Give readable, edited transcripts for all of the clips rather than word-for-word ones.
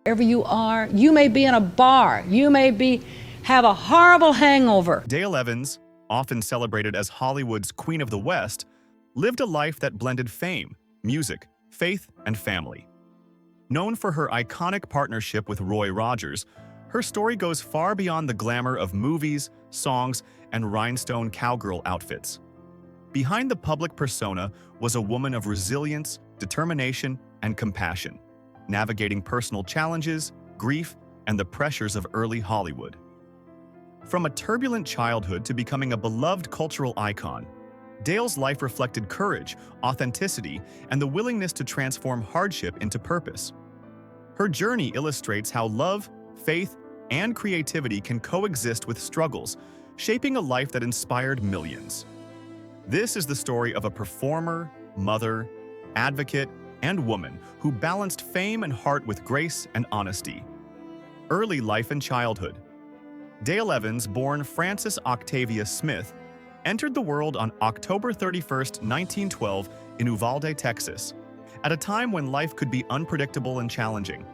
Wherever you are, you may be in a bar, you may have a horrible hangover. Dale Evans, often celebrated as Hollywood's Queen of the West, lived a life that blended fame, music, faith, and family. Known for her iconic partnership with Roy Rogers, her story goes far beyond the glamour of movies, songs, and rhinestone cowgirl outfits. Behind the public persona was a woman of resilience, determination, and compassion, navigating personal challenges, grief, and the pressures of early Hollywood. From a turbulent childhood to becoming a beloved cultural icon, Dale's life reflected courage, authenticity, and the willingness to transform hardship into purpose. Her journey illustrates how love, faith, and creativity can coexist with struggles, shaping a life that inspired millions. This is the story of a performer, mother, advocate, and woman who balanced fame and heart with grace and honesty. Early life and childhood. Dale Evans, born Frances Octavia Smith, entered the world on October 31, 1912, in Uvalde, Texas, at a time when life could be unpredictable and challenging.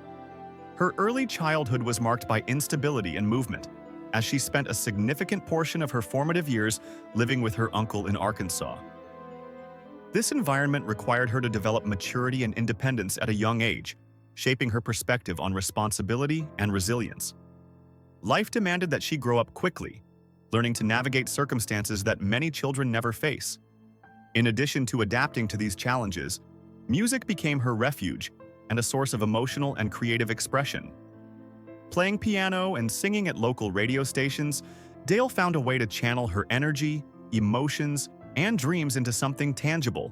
Her early childhood was marked by instability and movement, as she spent a significant portion of her formative years living with her uncle in Arkansas. This environment required her to develop maturity and independence at a young age, shaping her perspective on responsibility and resilience. Life demanded that she grow up quickly, learning to navigate circumstances that many children never face. In addition to adapting to these challenges, music became her refuge and a source of emotional and creative expression. Playing piano and singing at local radio stations, Dale found a way to channel her energy, emotions, and dreams into something tangible,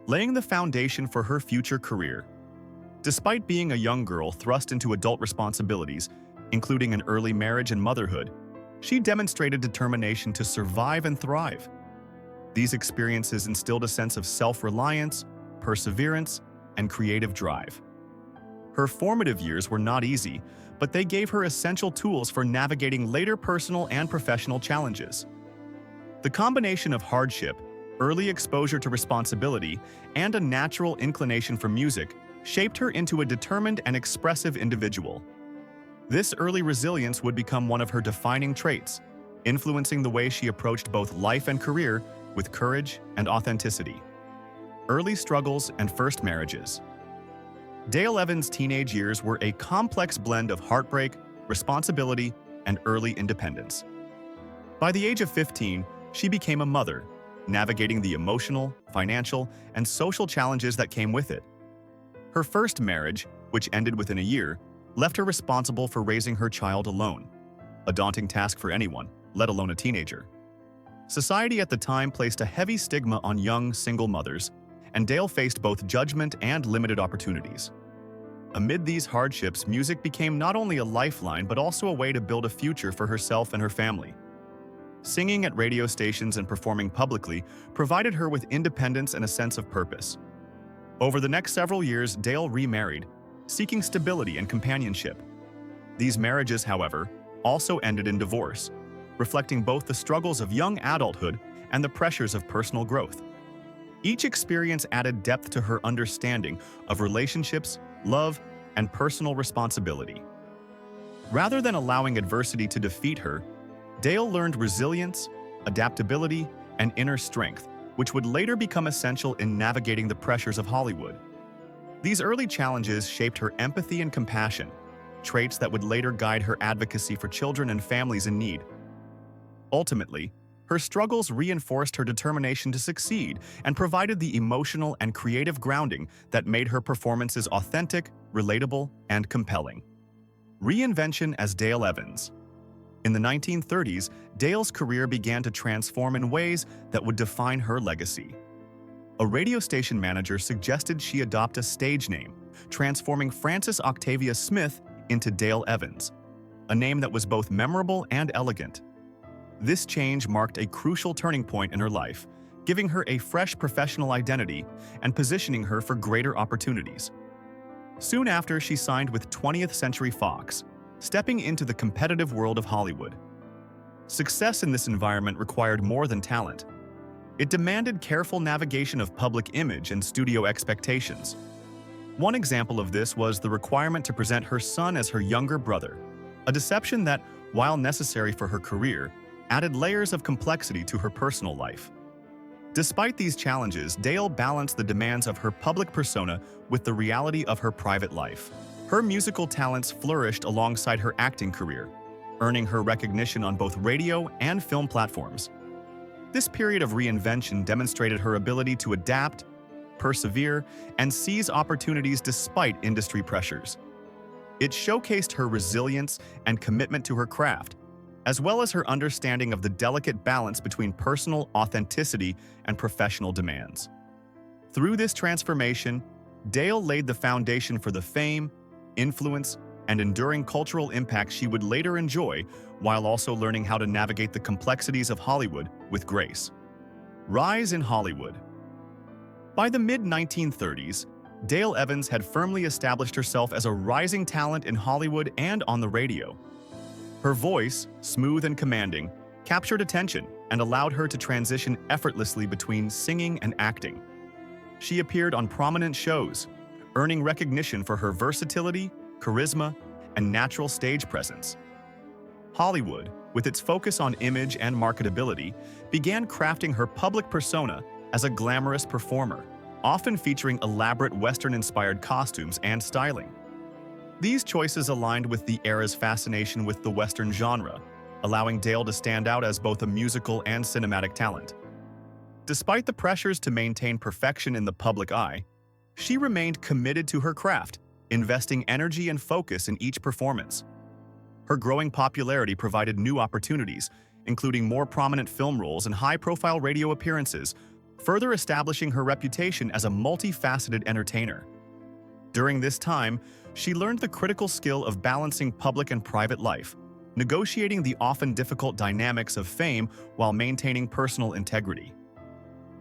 laying the foundation for her future career. Despite being a young girl thrust into adult responsibilities, including an early marriage and motherhood, she demonstrated determination to survive and thrive. These experiences instilled a sense of self-reliance, perseverance, and creative drive. Her formative years were not easy, but they gave her essential tools for navigating later personal and professional challenges. The combination of hardship, early exposure to responsibility, and a natural inclination for music shaped her into a determined and expressive individual. This early resilience would become one of her defining traits, influencing the way she approached both life and career with courage and authenticity. Early struggles and first marriages. Dale Evans' teenage years were a complex blend of heartbreak, responsibility, and early independence. By the age of 15, she became a mother, navigating the emotional, financial, and social challenges that came with it. Her first marriage, which ended within a year, left her responsible for raising her child alone, a daunting task for anyone, let alone a teenager. Society at the time placed a heavy stigma on young, single mothers, and Dale faced both judgment and limited opportunities. Amid these hardships, music became not only a lifeline but also a way to build a future for herself and her family. Singing at radio stations and performing publicly provided her with independence and a sense of purpose. Over the next several years, Dale remarried, seeking stability and companionship. These marriages, however, also ended in divorce, reflecting both the struggles of young adulthood and the pressures of personal growth. Each experience added depth to her understanding of relationships, love, and personal responsibility. Rather than allowing adversity to defeat her, Dale learned resilience, adaptability, and inner strength, which would later become essential in navigating the pressures of Hollywood. These early challenges shaped her empathy and compassion, traits that would later guide her advocacy for children and families in need. Ultimately, her struggles reinforced her determination to succeed and provided the emotional and creative grounding that made her performances authentic, relatable, and compelling. Reinvention as Dale Evans. In the 1930s, Dale's career began to transform in ways that would define her legacy. A radio station manager suggested she adopt a stage name, transforming Frances Octavia Smith into Dale Evans, a name that was both memorable and elegant. This change marked a crucial turning point in her life, giving her a fresh professional identity and positioning her for greater opportunities. Soon after, she signed with 20th Century Fox, stepping into the competitive world of Hollywood. Success in this environment required more than talent. It demanded careful navigation of public image and studio expectations. One example of this was the requirement to present her son as her younger brother, a deception that, while necessary for her career, added layers of complexity to her personal life. Despite these challenges, Dale balanced the demands of her public persona with the reality of her private life. Her musical talents flourished alongside her acting career, earning her recognition on both radio and film platforms. This period of reinvention demonstrated her ability to adapt, persevere, and seize opportunities despite industry pressures. It showcased her resilience and commitment to her craft, as well as her understanding of the delicate balance between personal authenticity and professional demands. Through this transformation, Dale laid the foundation for the fame, influence, and enduring cultural impact she would later enjoy, while also learning how to navigate the complexities of Hollywood with grace. Rise in Hollywood. By the mid-1930s, Dale Evans had firmly established herself as a rising talent in Hollywood and on the radio. Her voice, smooth and commanding, captured attention and allowed her to transition effortlessly between singing and acting. She appeared on prominent shows, earning recognition for her versatility, charisma, and natural stage presence. Hollywood, with its focus on image and marketability, began crafting her public persona as a glamorous performer, often featuring elaborate Western-inspired costumes and styling. These choices aligned with the era's fascination with the Western genre, allowing Dale to stand out as both a musical and cinematic talent. Despite the pressures to maintain perfection in the public eye, she remained committed to her craft, investing energy and focus in each performance. Her growing popularity provided new opportunities, including more prominent film roles and high-profile radio appearances, further establishing her reputation as a multifaceted entertainer. During this time, she learned the critical skill of balancing public and private life, negotiating the often difficult dynamics of fame while maintaining personal integrity.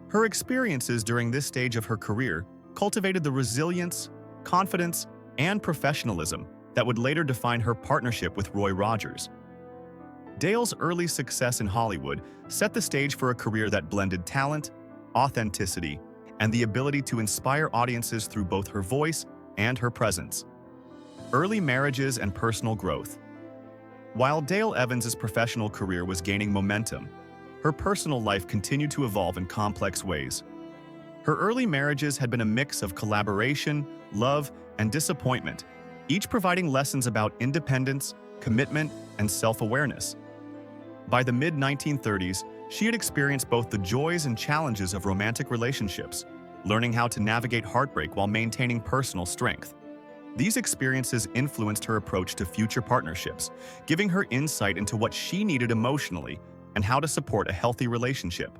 Her experiences during this stage of her career cultivated the resilience, confidence, and professionalism that would later define her partnership with Roy Rogers. Dale's early success in Hollywood set the stage for a career that blended talent, authenticity, and the ability to inspire audiences through both her voice and her presence. Early marriages and personal growth. While Dale Evans' professional career was gaining momentum, her personal life continued to evolve in complex ways. Her early marriages had been a mix of collaboration, love, and disappointment, each providing lessons about independence, commitment, and self-awareness. By the mid-1930s, she had experienced both the joys and challenges of romantic relationships, learning how to navigate heartbreak while maintaining personal strength. These experiences influenced her approach to future partnerships, giving her insight into what she needed emotionally and how to support a healthy relationship.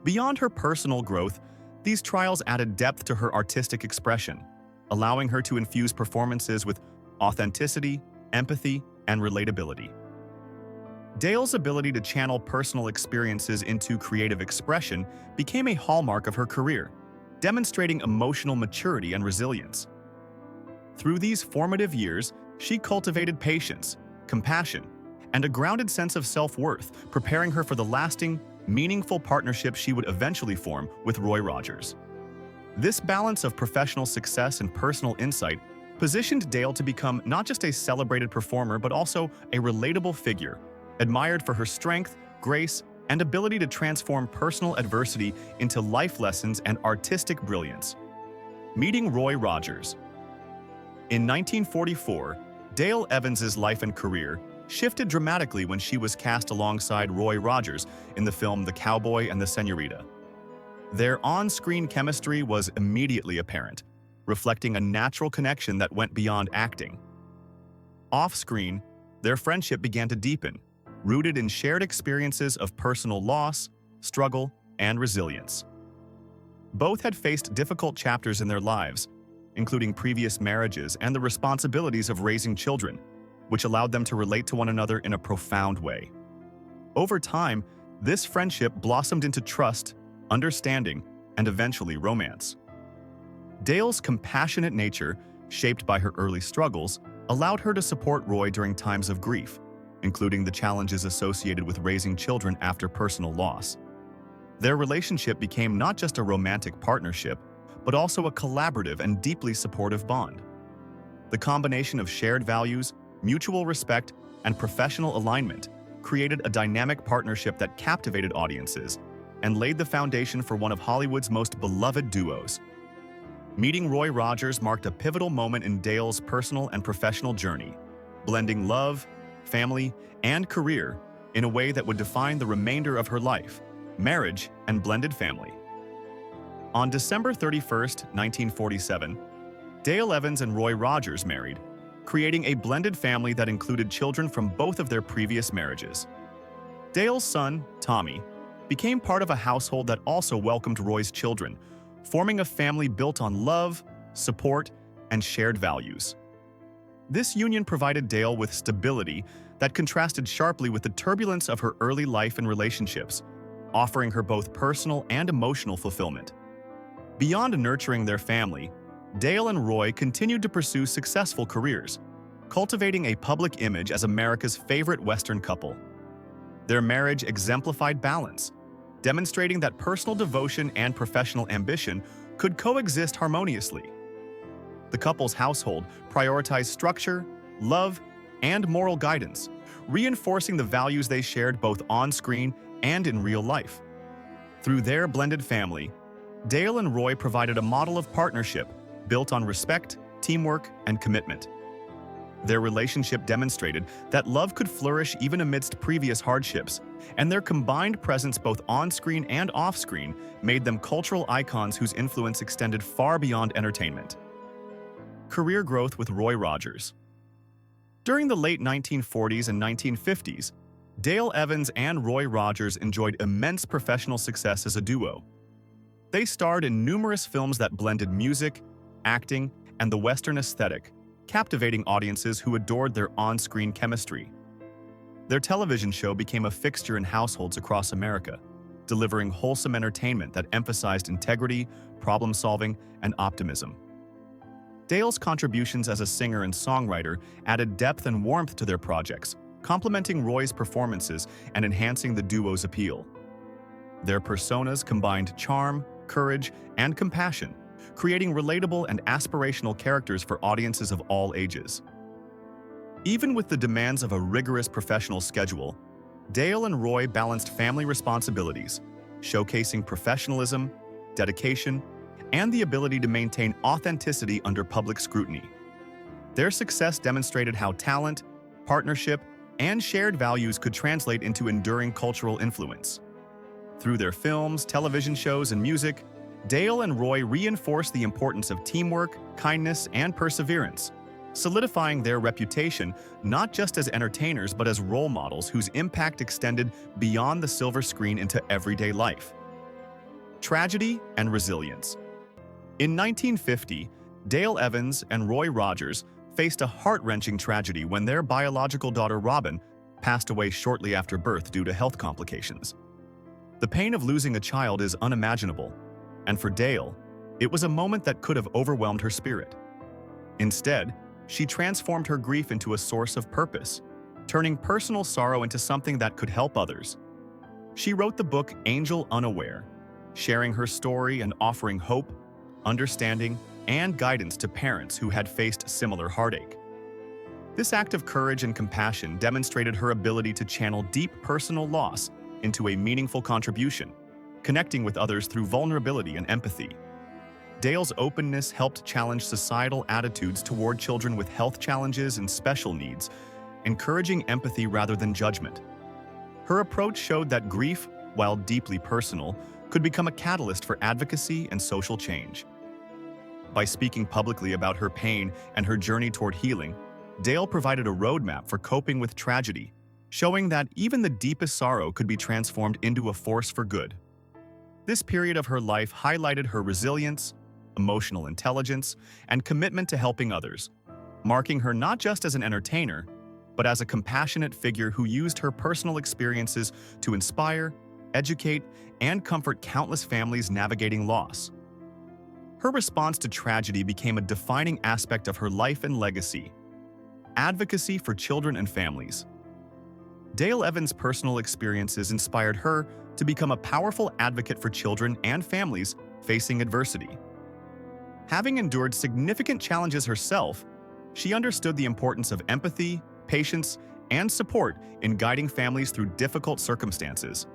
Beyond her personal growth, these trials added depth to her artistic expression, allowing her to infuse performances with authenticity, empathy, and relatability. Dale's ability to channel personal experiences into creative expression became a hallmark of her career, demonstrating emotional maturity and resilience. Through these formative years, she cultivated patience, compassion, and a grounded sense of self-worth, preparing her for the lasting, meaningful partnership she would eventually form with Roy Rogers. This balance of professional success and personal insight positioned Dale to become not just a celebrated performer but also a relatable figure, admired for her strength, grace, and ability to transform personal adversity into life lessons and artistic brilliance. Meeting Roy Rogers. In 1944, Dale Evans' life and career shifted dramatically when she was cast alongside Roy Rogers in the film The Cowboy and the Senorita. Their on-screen chemistry was immediately apparent, reflecting a natural connection that went beyond acting. Off-screen, their friendship began to deepen, rooted in shared experiences of personal loss, struggle, and resilience. Both had faced difficult chapters in their lives, including previous marriages and the responsibilities of raising children, which allowed them to relate to one another in a profound way. Over time, this friendship blossomed into trust, understanding, and eventually romance. Dale's compassionate nature, shaped by her early struggles, allowed her to support Roy during times of grief, including the challenges associated with raising children after personal loss. Their relationship became not just a romantic partnership, but also a collaborative and deeply supportive bond. The combination of shared values, mutual respect, and professional alignment created a dynamic partnership that captivated audiences and laid the foundation for one of Hollywood's most beloved duos. Meeting Roy Rogers marked a pivotal moment in Dale's personal and professional journey, blending love, family, and career in a way that would define the remainder of her life, marriage, and blended family. On December 31st, 1947, Dale Evans and Roy Rogers married, creating a blended family that included children from both of their previous marriages. Dale's son, Tommy, became part of a household that also welcomed Roy's children, forming a family built on love, support, and shared values. This union provided Dale with stability that contrasted sharply with the turbulence of her early life and relationships, offering her both personal and emotional fulfillment. Beyond nurturing their family, Dale and Roy continued to pursue successful careers, cultivating a public image as America's favorite Western couple. Their marriage exemplified balance, demonstrating that personal devotion and professional ambition could coexist harmoniously. The couple's household prioritized structure, love, and moral guidance, reinforcing the values they shared both on-screen and in real life. Through their blended family, Dale and Roy provided a model of partnership built on respect, teamwork, and commitment. Their relationship demonstrated that love could flourish even amidst previous hardships, and their combined presence both on-screen and off-screen made them cultural icons whose influence extended far beyond entertainment. Career growth with Roy Rogers. During the late 1940s and 1950s, Dale Evans and Roy Rogers enjoyed immense professional success as a duo. They starred in numerous films that blended music, acting, and the Western aesthetic, captivating audiences who adored their on-screen chemistry. Their television show became a fixture in households across America, delivering wholesome entertainment that emphasized integrity, problem-solving, and optimism. Dale's contributions as a singer and songwriter added depth and warmth to their projects, complementing Roy's performances and enhancing the duo's appeal. Their personas combined charm, courage, and compassion, creating relatable and aspirational characters for audiences of all ages. Even with the demands of a rigorous professional schedule, Dale and Roy balanced family responsibilities, showcasing professionalism, dedication, and the ability to maintain authenticity under public scrutiny. Their success demonstrated how talent, partnership, and shared values could translate into enduring cultural influence. Through their films, television shows, and music, Dale and Roy reinforced the importance of teamwork, kindness, and perseverance, solidifying their reputation not just as entertainers but as role models whose impact extended beyond the silver screen into everyday life. Tragedy and resilience. In 1950, Dale Evans and Roy Rogers faced a heart-wrenching tragedy when their biological daughter Robin passed away shortly after birth due to health complications. The pain of losing a child is unimaginable, and for Dale, it was a moment that could have overwhelmed her spirit. Instead, she transformed her grief into a source of purpose, turning personal sorrow into something that could help others. She wrote the book Angel Unaware, sharing her story and offering hope, understanding, and guidance to parents who had faced similar heartache. This act of courage and compassion demonstrated her ability to channel deep personal loss into a meaningful contribution, connecting with others through vulnerability and empathy. Dale's openness helped challenge societal attitudes toward children with health challenges and special needs, encouraging empathy rather than judgment. Her approach showed that grief, while deeply personal, could become a catalyst for advocacy and social change. By speaking publicly about her pain and her journey toward healing, Dale provided a roadmap for coping with tragedy, showing that even the deepest sorrow could be transformed into a force for good. This period of her life highlighted her resilience, emotional intelligence, and commitment to helping others, marking her not just as an entertainer, but as a compassionate figure who used her personal experiences to inspire, educate, and comfort countless families navigating loss. Her response to tragedy became a defining aspect of her life and legacy: advocacy for children and families. Dale Evans' personal experiences inspired her to become a powerful advocate for children and families facing adversity. Having endured significant challenges herself, she understood the importance of empathy, patience, and support in guiding families through difficult circumstances.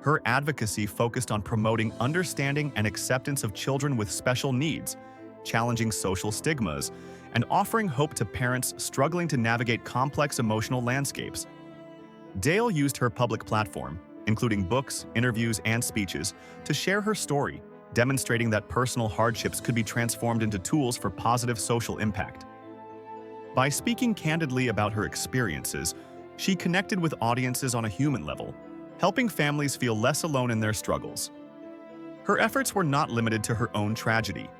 Her advocacy focused on promoting understanding and acceptance of children with special needs, challenging social stigmas, and offering hope to parents struggling to navigate complex emotional landscapes. Dale used her public platform, including books, interviews, and speeches, to share her story, demonstrating that personal hardships could be transformed into tools for positive social impact. By speaking candidly about her experiences, she connected with audiences on a human level, helping families feel less alone in their struggles. Her efforts were not limited to her own tragedy.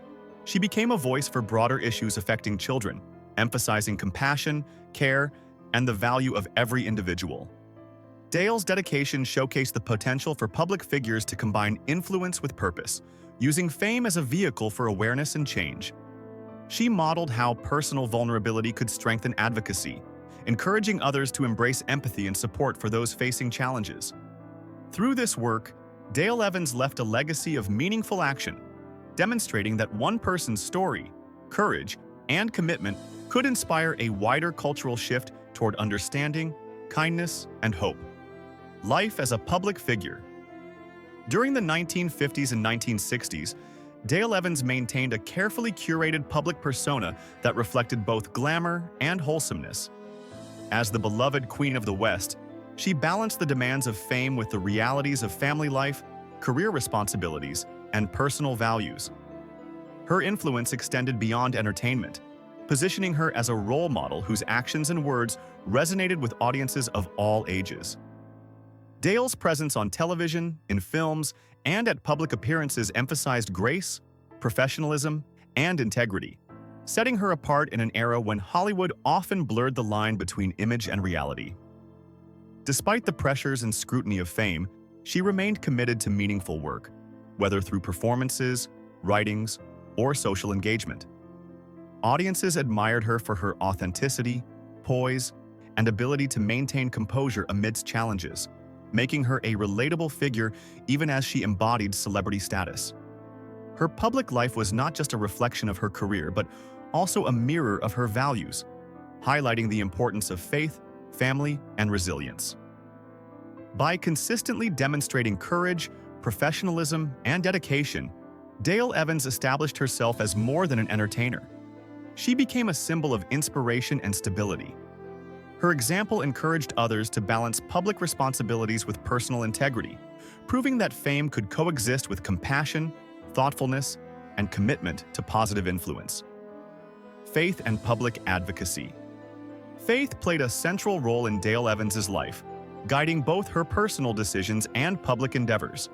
She became a voice for broader issues affecting children, emphasizing compassion, care, and the value of every individual. Dale's dedication showcased the potential for public figures to combine influence with purpose, using fame as a vehicle for awareness and change. She modeled how personal vulnerability could strengthen advocacy, encouraging others to embrace empathy and support for those facing challenges. Through this work, Dale Evans left a legacy of meaningful action, demonstrating that one person's story, courage, and commitment could inspire a wider cultural shift toward understanding, kindness, and hope. Life as a public figure. During the 1950s and 1960s, Dale Evans maintained a carefully curated public persona that reflected both glamour and wholesomeness. As the beloved Queen of the West, she balanced the demands of fame with the realities of family life, career responsibilities, and personal values. Her influence extended beyond entertainment, positioning her as a role model whose actions and words resonated with audiences of all ages. Dale's presence on television, in films, and at public appearances emphasized grace, professionalism, and integrity, setting her apart in an era when Hollywood often blurred the line between image and reality. Despite the pressures and scrutiny of fame, she remained committed to meaningful work, whether through performances, writings, or social engagement. Audiences admired her for her authenticity, poise, and ability to maintain composure amidst challenges, making her a relatable figure even as she embodied celebrity status. Her public life was not just a reflection of her career, but also a mirror of her values, highlighting the importance of faith, family, and resilience. By consistently demonstrating courage, professionalism, and dedication, Dale Evans established herself as more than an entertainer. She became a symbol of inspiration and stability. Her example encouraged others to balance public responsibilities with personal integrity, proving that fame could coexist with compassion, thoughtfulness, and commitment to positive influence. Faith and public advocacy. Faith played a central role in Dale Evans's life, guiding both her personal decisions and public endeavors.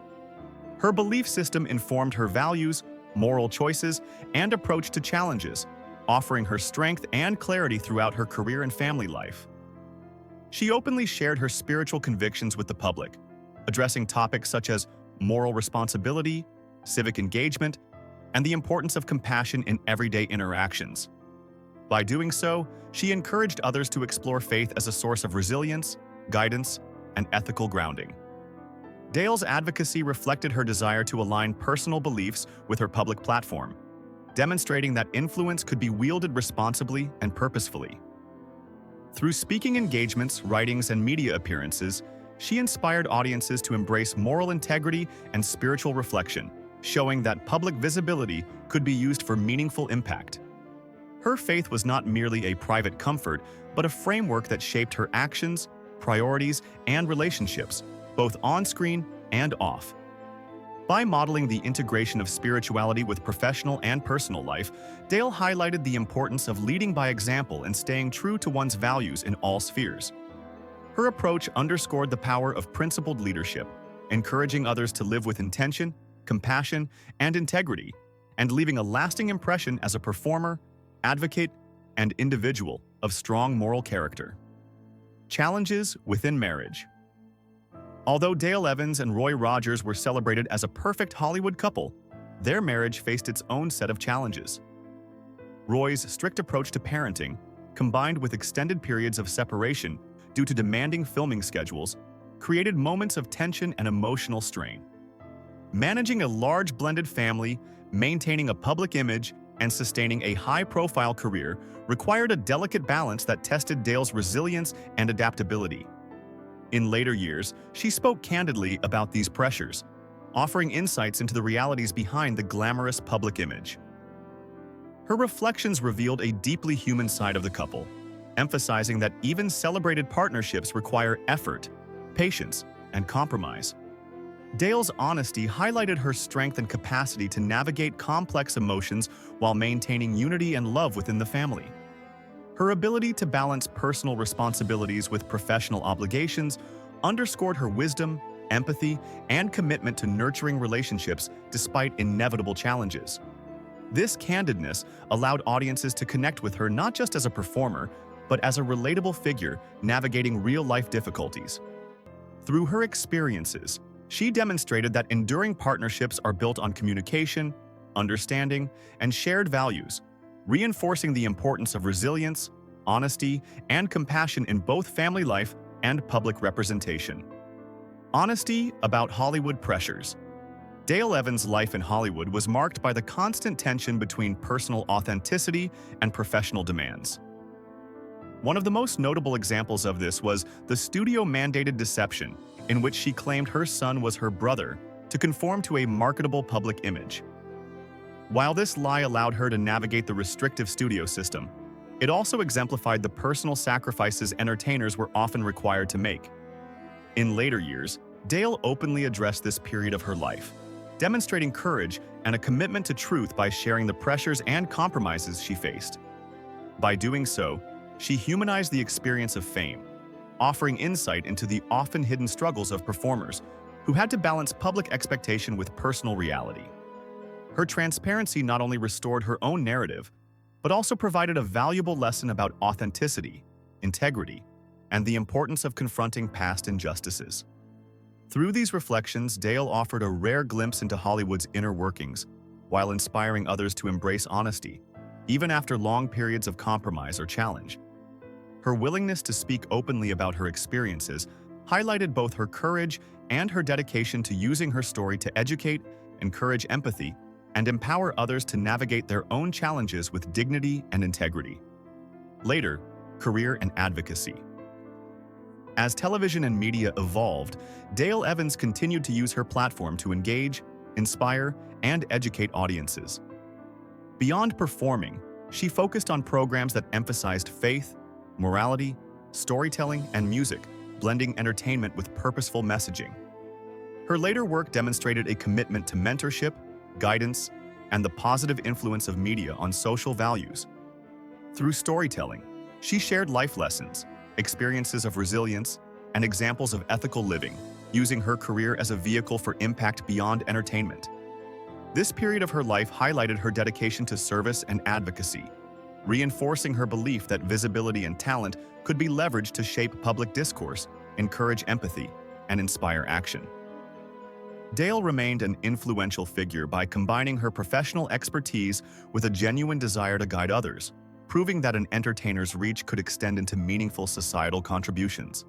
Her belief system informed her values, moral choices, and approach to challenges, offering her strength and clarity throughout her career and family life. She openly shared her spiritual convictions with the public, addressing topics such as moral responsibility, civic engagement, and the importance of compassion in everyday interactions. By doing so, she encouraged others to explore faith as a source of resilience, guidance, and ethical grounding. Dale's advocacy reflected her desire to align personal beliefs with her public platform, demonstrating that influence could be wielded responsibly and purposefully. Through speaking engagements, writings, and media appearances, she inspired audiences to embrace moral integrity and spiritual reflection, showing that public visibility could be used for meaningful impact. Her faith was not merely a private comfort, but a framework that shaped her actions, priorities, and relationships, both on-screen and off. By modeling the integration of spirituality with professional and personal life, Dale highlighted the importance of leading by example and staying true to one's values in all spheres. Her approach underscored the power of principled leadership, encouraging others to live with intention, compassion, and integrity, and leaving a lasting impression as a performer, advocate, and individual of strong moral character. Challenges within marriage. Although Dale Evans and Roy Rogers were celebrated as a perfect Hollywood couple, their marriage faced its own set of challenges. Roy's strict approach to parenting, combined with extended periods of separation due to demanding filming schedules, created moments of tension and emotional strain. Managing a large blended family, maintaining a public image, and sustaining a high-profile career required a delicate balance that tested Dale's resilience and adaptability. In later years, she spoke candidly about these pressures, offering insights into the realities behind the glamorous public image. Her reflections revealed a deeply human side of the couple, emphasizing that even celebrated partnerships require effort, patience, and compromise. Dale's honesty highlighted her strength and capacity to navigate complex emotions while maintaining unity and love within the family. Her ability to balance personal responsibilities with professional obligations underscored her wisdom, empathy, and commitment to nurturing relationships despite inevitable challenges. This candidness allowed audiences to connect with her not just as a performer, but as a relatable figure navigating real-life difficulties. Through her experiences, she demonstrated that enduring partnerships are built on communication, understanding, and shared values, reinforcing the importance of resilience, honesty, and compassion in both family life and public representation. Honesty about Hollywood pressures. Dale Evans' life in Hollywood was marked by the constant tension between personal authenticity and professional demands. One of the most notable examples of this was the studio-mandated deception, in which she claimed her son was her brother to conform to a marketable public image. While this lie allowed her to navigate the restrictive studio system, it also exemplified the personal sacrifices entertainers were often required to make. In later years, Dale openly addressed this period of her life, demonstrating courage and a commitment to truth by sharing the pressures and compromises she faced. By doing so, she humanized the experience of fame, offering insight into the often hidden struggles of performers who had to balance public expectation with personal reality. Her transparency not only restored her own narrative, but also provided a valuable lesson about authenticity, integrity, and the importance of confronting past injustices. Through these reflections, Dale offered a rare glimpse into Hollywood's inner workings, while inspiring others to embrace honesty, even after long periods of compromise or challenge. Her willingness to speak openly about her experiences highlighted both her courage and her dedication to using her story to educate, encourage empathy, and empower others to navigate their own challenges with dignity and integrity. Later, career and advocacy. As television and media evolved, Dale Evans continued to use her platform to engage, inspire, and educate audiences. Beyond performing, she focused on programs that emphasized faith, morality, storytelling, and music, blending entertainment with purposeful messaging. Her later work demonstrated a commitment to mentorship, guidance, and the positive influence of media on social values. Through storytelling, she shared life lessons, experiences of resilience, and examples of ethical living, using her career as a vehicle for impact beyond entertainment. This period of her life highlighted her dedication to service and advocacy, reinforcing her belief that visibility and talent could be leveraged to shape public discourse, encourage empathy, and inspire action. Dale remained an influential figure by combining her professional expertise with a genuine desire to guide others, proving that an entertainer's reach could extend into meaningful societal contributions.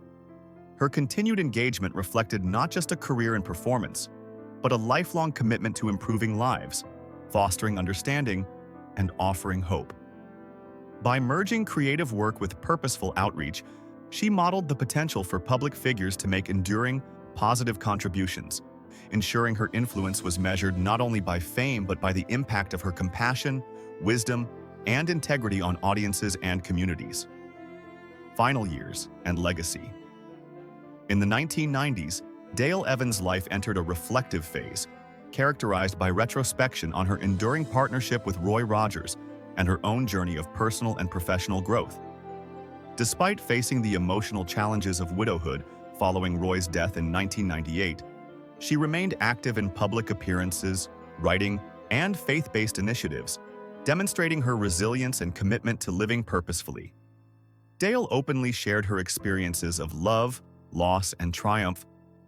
Her continued engagement reflected not just a career in performance, but a lifelong commitment to improving lives, fostering understanding, and offering hope. By merging creative work with purposeful outreach, she modeled the potential for public figures to make enduring, positive contributions, ensuring her influence was measured not only by fame but by the impact of her compassion, wisdom, and integrity on audiences and communities. Final years and legacy. In the 1990s, Dale Evans' life entered a reflective phase, characterized by retrospection on her enduring partnership with Roy Rogers and her own journey of personal and professional growth. Despite facing the emotional challenges of widowhood following Roy's death in 1998, she remained active in public appearances, writing, and faith-based initiatives, demonstrating her resilience and commitment to living purposefully. Dale openly shared her experiences of love, loss, and triumph,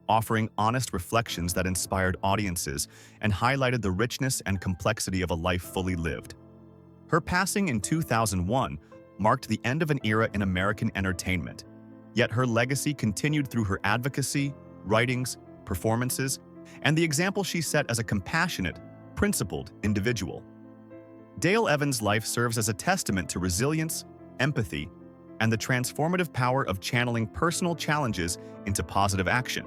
offering honest reflections that inspired audiences and highlighted the richness and complexity of a life fully lived. Her passing in 2001 marked the end of an era in American entertainment, yet her legacy continued through her advocacy, writings, performances, and the example she set as a compassionate, principled individual. Dale Evans' life serves as a testament to resilience, empathy, and the transformative power of channeling personal challenges into positive action.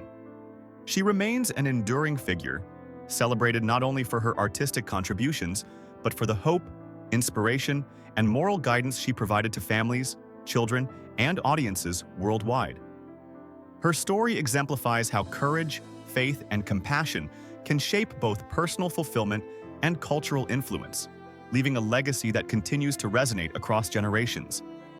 She remains an enduring figure, celebrated not only for her artistic contributions, but for the hope, inspiration, and moral guidance she provided to families, children, and audiences worldwide. Her story exemplifies how courage, faith, and compassion can shape both personal fulfillment and cultural influence, leaving a legacy that continues to resonate across generations.